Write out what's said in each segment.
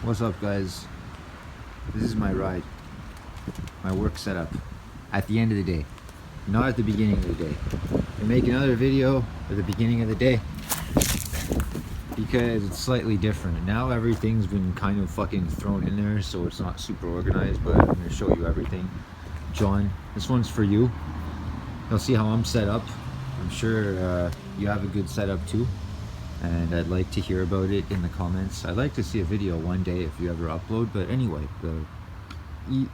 What's up, guys? This is my ride, my work setup at the end of the day, not at the beginning of the day. I make another video at the beginning of the day because it's slightly different. Now everything's been kind of fucking thrown in there, so it's not super organized, but I'm going to show you everything. John, this one's for you. You'll see how I'm set up. I'm sure you have a good setup too, and I'd like to hear about it in the comments. I'd like to see a video one day if you ever upload, but anyway,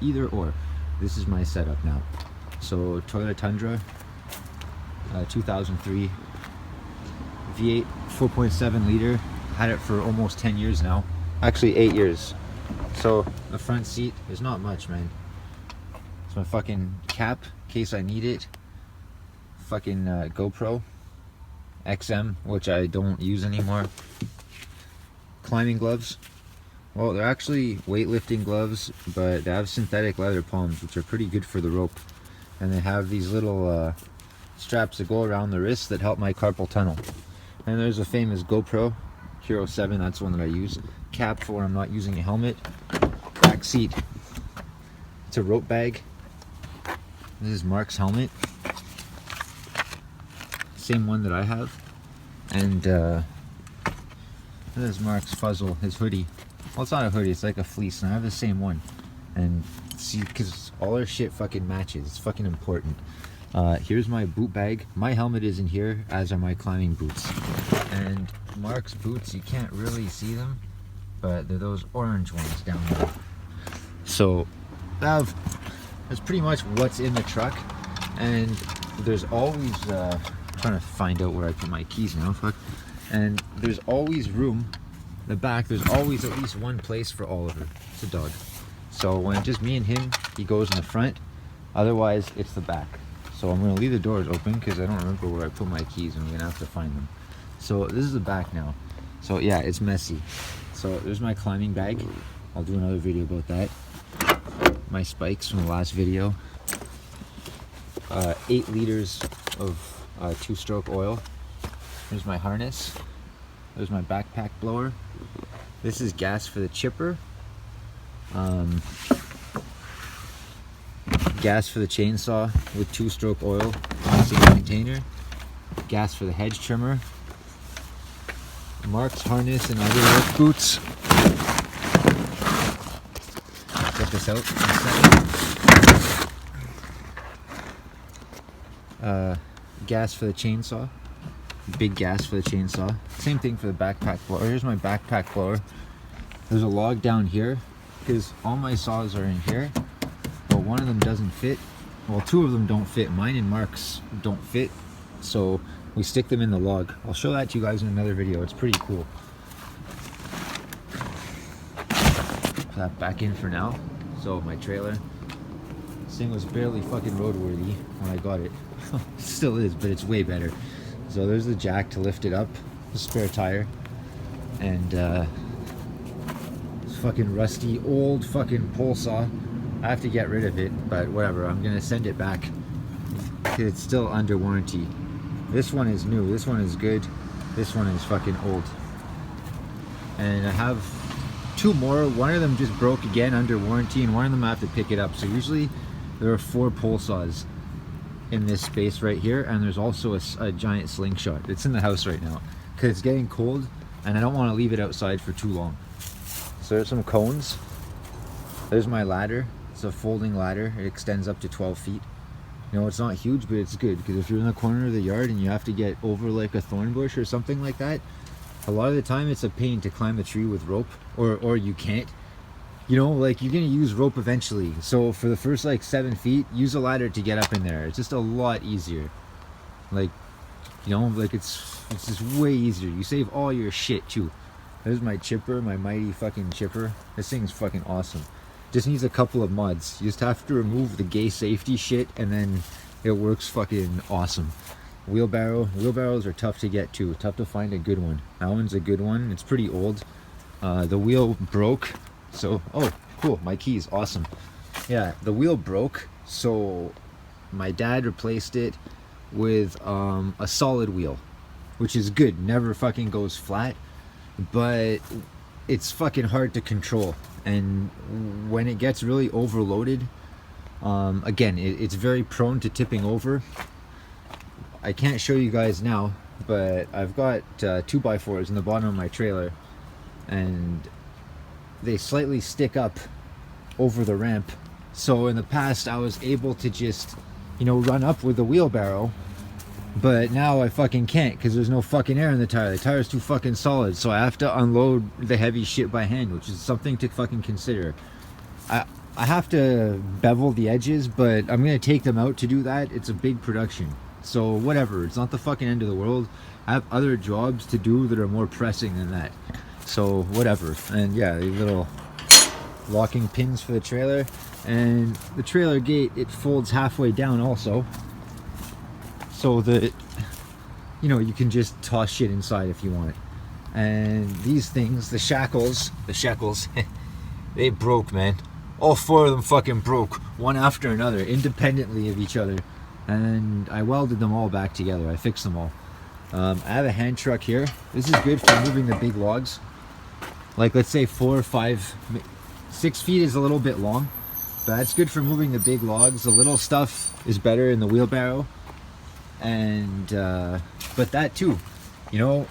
either or. This is my setup now. So Toyota Tundra, 2003 V8, 4.7 liter. Had it for almost 10 years now. Actually 8 years. So the front seat, there's not much, man. It's my fucking cap in case I need it. Fucking GoPro XM, which I don't use anymore. Climbing gloves. Well, they're actually weightlifting gloves, but they have synthetic leather palms, which are pretty good for the rope. And they have these little straps that go around the wrist that help my carpal tunnel. And there's a famous GoPro Hero 7, that's the one that I use. Cap for when I'm not using a helmet. Back seat. It's a rope bag. This is Mark's helmet. Same one that I have. And this is Mark's fuzzle, his hoodie. Well, it's not a hoodie, it's like a fleece, and I have the same one. And see, because all our shit fucking matches. It's fucking important. Here's my boot bag. My helmet is in here, as are my climbing boots. And Mark's boots, you can't really see them, but they're those orange ones down there. So that's pretty much what's in the truck. And there's always trying to find out where I put my keys now, fuck. And there's always room in the back. There's always at least one place for Oliver. It's a dog. So when it's just me and him, he goes in the front. Otherwise, it's the back. So I'm going to leave the doors open because I don't remember where I put my keys and I'm going to have to find them. So this is the back now. So yeah, it's messy. So there's my climbing bag. I'll do another video about that. My spikes from the last video. 8 liters of 2-stroke oil. There's my harness. There's my backpack blower. This is gas for the chipper. Gas for the chainsaw with 2-stroke oil in a single container. Gas for the hedge trimmer. Mark's harness and other work boots. Check this out in a second. Gas for the chainsaw. Big gas for the chainsaw. Same thing for the backpack blower. Here's my backpack blower. There's a log down here because all my saws are in here, but one of them doesn't fit. Well, 2 of them don't fit. Mine and Mark's don't fit, so we stick them in the log. I'll show that to you guys in another video. It's pretty cool. Put that back in for now. So my trailer. This thing was barely fucking roadworthy when I got it. It still is, but it's way better. So there's the jack to lift it up, the spare tire, and this fucking rusty old fucking pole saw. I have to get rid of it, but whatever, I'm gonna send it back. It's still under warranty. This one is new, this one is good, this one is fucking old. And I have 2 more, one of them just broke again under warranty, and one of them I have to pick it up. So usually there are 4 pole saws in this space right here, and there's also a giant slingshot. It's in the house right now because it's getting cold and I don't want to leave it outside for too long. So there's some cones. There's my ladder. It's a folding ladder. It extends up to 12 feet. You know, it's not huge, but it's good because if you're in the corner of the yard and you have to get over like a thorn bush or something like that, a lot of the time it's a pain to climb a tree with rope, or you can't. You know, like, you're gonna use rope eventually, so for the first like 7 feet, use a ladder to get up in there. It's just a lot easier. Like, you know, like it's just way easier. You save all your shit too. There's my chipper, my mighty fucking chipper. This thing's fucking awesome. Just needs a couple of mods. You just have to remove the gay safety shit and then it works fucking awesome. Wheelbarrows are tough to get too. Tough to find a good one. That one's a good one. It's pretty old. The wheel broke. So, oh, cool, my keys, awesome. Yeah, the wheel broke, so my dad replaced it with a solid wheel, which is good, never fucking goes flat. But it's fucking hard to control. And when it gets really overloaded, again, it's very prone to tipping over. I can't show you guys now, but I've got 2x4s in the bottom of my trailer, and they slightly stick up over the ramp. So in the past I was able to just, you know, run up with the wheelbarrow, but now I fucking can't because there's no fucking air in the tire. The tire's too fucking solid, so I have to unload the heavy shit by hand, which is something to fucking consider. I have to bevel the edges, but I'm gonna take them out to do that. It's a big production, so whatever, it's not the fucking end of the world. I have other jobs to do that are more pressing than that, so whatever. And yeah, these little locking pins for the trailer, and the trailer gate, it folds halfway down also, so that, you know, you can just toss shit inside if you want. And these things, the shackles, they broke, man. All four of them fucking broke, one after another, independently of each other, and I welded them all back together. I fixed them all. I have a hand truck here. This is good for moving the big logs, like let's say 4 or 5, 6 feet is a little bit long, but it's good for moving the big logs. The little stuff is better in the wheelbarrow. And but that too, you know,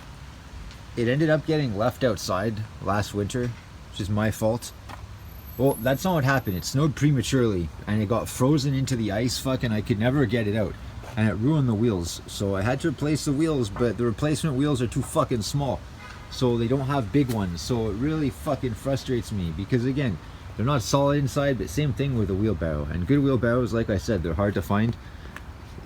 it ended up getting left outside last winter, which is my fault. Well, that's not what happened. It snowed prematurely and it got frozen into the ice, fucking I could never get it out, and it ruined the wheels. So I had to replace the wheels, but the replacement wheels are too fucking small, so they don't have big ones. So it really fucking frustrates me because, again, they're not solid inside, but same thing with a wheelbarrow. And good wheelbarrows, like I said, they're hard to find.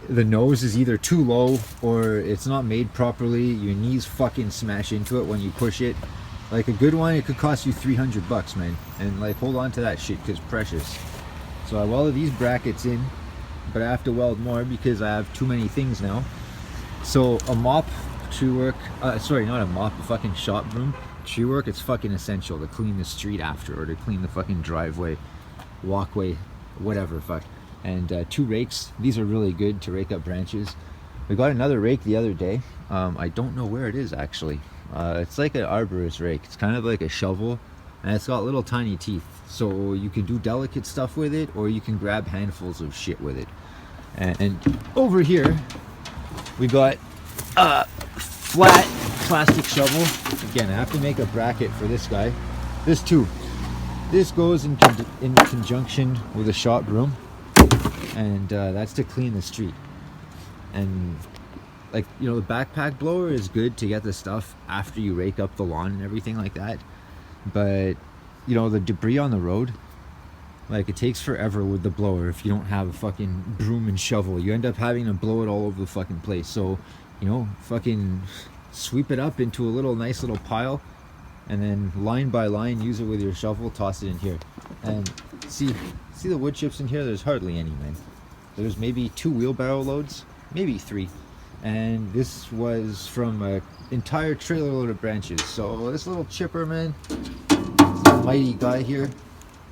The nose is either too low or it's not made properly. Your knees fucking smash into it when you push it. Like a good one, it could cost you $300, man. And like, hold on to that shit because it's precious. So I welded these brackets in, but I have to weld more because I have too many things now. So a mop, tree work, sorry, not a mop, a fucking shop broom. Tree work, it's fucking essential to clean the street after, or to clean the fucking driveway, walkway, whatever, fuck. And 2 rakes. These are really good to rake up branches. We got another rake the other day. I don't know where it is actually. It's like an arborist rake. It's kind of like a shovel, and it's got little tiny teeth, so you can do delicate stuff with it, or you can grab handfuls of shit with it. And over here we got a flat plastic shovel. Again, I have to make a bracket for this guy. This too, this goes in conjunction with a shop broom, and that's to clean the street. And like, you know, the backpack blower is good to get the stuff after you rake up the lawn and everything like that, but you know, the debris on the road, like, it takes forever with the blower. If you don't have a fucking broom and shovel, you end up having to blow it all over the fucking place. So, you know, fucking sweep it up into a little nice little pile, and then line by line use it with your shovel, toss it in here. And see the wood chips in here? There's hardly any, man. There's maybe 2 wheelbarrow loads, maybe 3. And this was from an entire trailer load of branches. So this little chipper, man, this mighty guy here,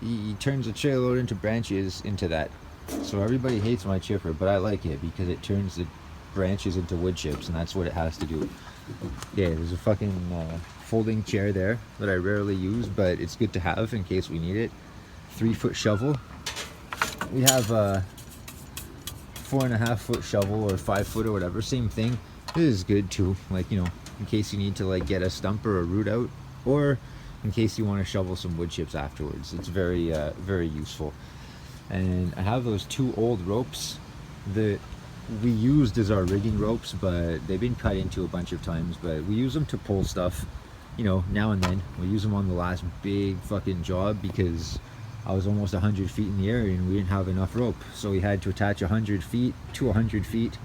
he turns a trailer load into branches into that. So everybody hates my chipper, but I like it because it turns the branches into wood chips, and that's what it has to do. Yeah, there's a fucking folding chair there that I rarely use, but it's good to have in case we need it. 3-foot shovel. We have 4.5-foot shovel, or 5-foot, or whatever, same thing. This is good too, like, you know, in case you need to like get a stump or a root out, or in case you want to shovel some wood chips afterwards. It's very very useful. And I have those 2 old ropes that we used as our rigging ropes, but they've been cut into a bunch of times, but we use them to pull stuff, you know, now and then. We use them on the last big fucking job because I was almost 100 feet in the air and we didn't have enough rope, so we had to attach 100 feet to 100 feet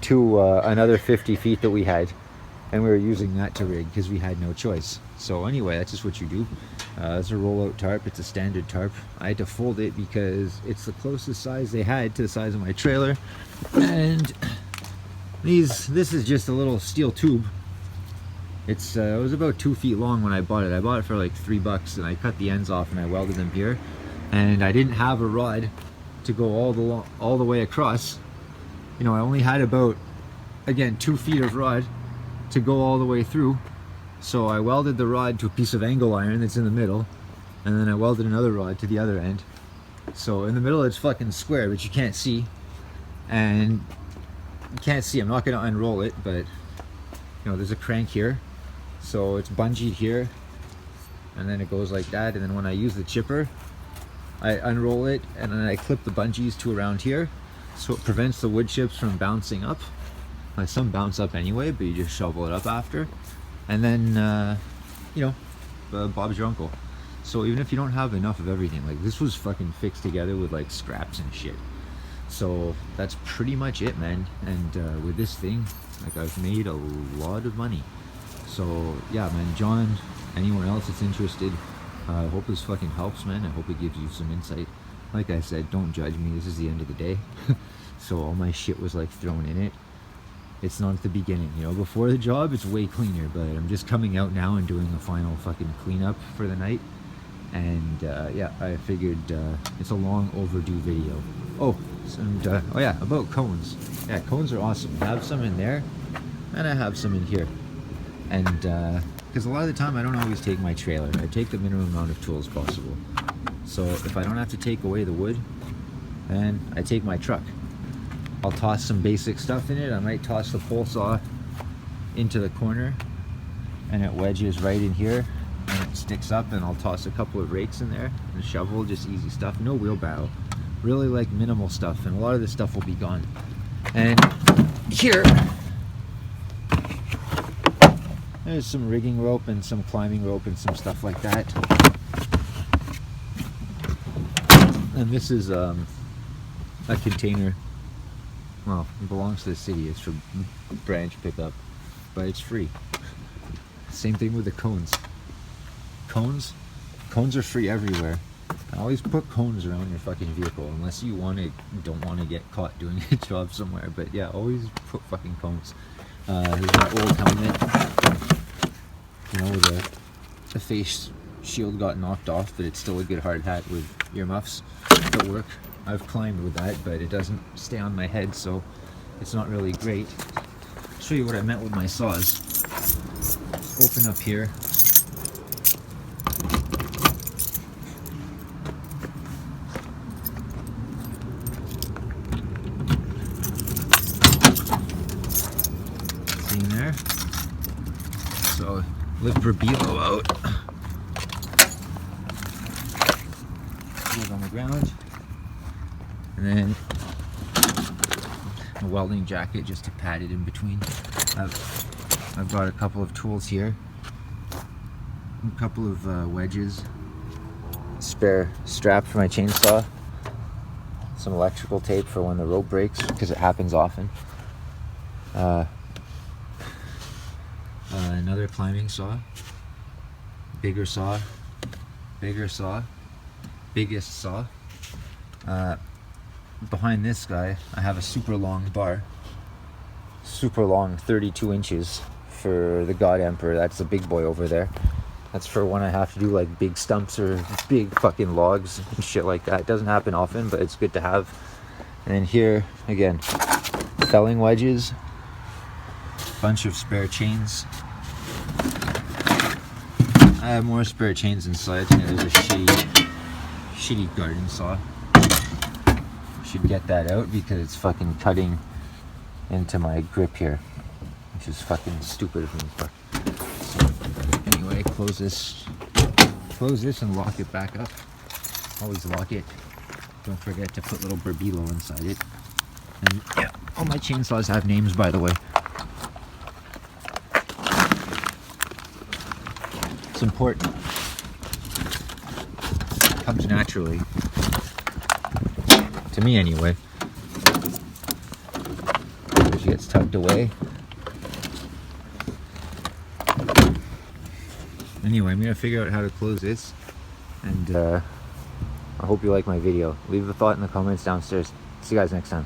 to another 50 feet that we had, and we were using that to rig because we had no choice. So anyway, that's just what you do. It's a rollout tarp. It's a standard tarp. I had to fold it because it's the closest size they had to the size of my trailer. And this is just a little steel tube. It was about 2 feet long when I bought it. I bought it for like $3, and I cut the ends off and I welded them here. And I didn't have a rod to go all the way across. You know, I only had about, again, 2 feet of rod to go all the way through. So I welded the rod to a piece of angle iron that's in the middle, and then I welded another rod to the other end. So in the middle it's fucking square, but you can't see. And you can't see, I'm not gonna unroll it, but you know, there's a crank here. So it's bungeed here, and then it goes like that. And then when I use the chipper, I unroll it, and then I clip the bungees to around here. So it prevents the wood chips from bouncing up. Like, some bounce up anyway, but you just shovel it up after. And then, you know, Bob's your uncle. So even if you don't have enough of everything, like this was fucking fixed together with like scraps and shit. So that's pretty much it, man. And with this thing, like, I've made a lot of money. So yeah, man, John, anyone else that's interested, I hope this fucking helps, man. I hope it gives you some insight. Like I said, don't judge me, this is the end of the day. So all my shit was like thrown in it. It's not at the beginning, you know, before the job it's way cleaner, but I'm just coming out now and doing the final fucking cleanup for the night. And yeah, I figured it's a long overdue video. Oh, and oh yeah, about cones. Yeah, cones are awesome. I have some in there, and I have some in here. And because a lot of the time I don't always take my trailer. I take the minimum amount of tools possible. So if I don't have to take away the wood, then I take my truck. I'll toss some basic stuff in it. I might toss the pole saw into the corner, and it wedges right in here, and it sticks up, and I'll toss a couple of rakes in there, and a shovel, just easy stuff. No wheelbarrow. Really like minimal stuff, and a lot of this stuff will be gone. And here, there's some rigging rope and some climbing rope and some stuff like that. And this is a container. Well, it belongs to the city. It's for branch pickup, but it's free. Same thing with the cones. Cones are free everywhere. Always put cones around your fucking vehicle, unless you don't want to get caught doing a job somewhere. But yeah, always put fucking cones. Here's my old helmet. You know, the face shield got knocked off, but it's still a good hard hat with earmuffs at work. I've climbed with that, but it doesn't stay on my head, so it's not really great. I'll show you what I meant with my saws. Open up here. See in there? So lift Berbilo out. Goes on the ground. And then a welding jacket just to pad it in between. I've got a couple of tools here, a couple of wedges, spare strap for my chainsaw, some electrical tape for when the rope breaks, because it happens often, another climbing saw, biggest saw, behind this guy I have a super long bar, super long, 32 inches for the God Emperor. That's the big boy over there. That's for when I have to do like big stumps or big fucking logs and shit like that. It doesn't happen often, but it's good to have. And then here again, felling wedges, bunch of spare chains. I have more spare chains inside. Yeah, there's a shitty garden saw. Should get that out because it's fucking cutting into my grip here, which is fucking stupid of me. So anyway, close this and lock it back up. Always lock it. Don't forget to put little Berbilo inside it. And yeah, all my chainsaws have names, by the way. It's important. It comes naturally. To me anyway. She gets tucked away. Anyway, I'm gonna figure out how to close this, and I hope you like my video. Leave a thought in the comments downstairs. See you guys next time.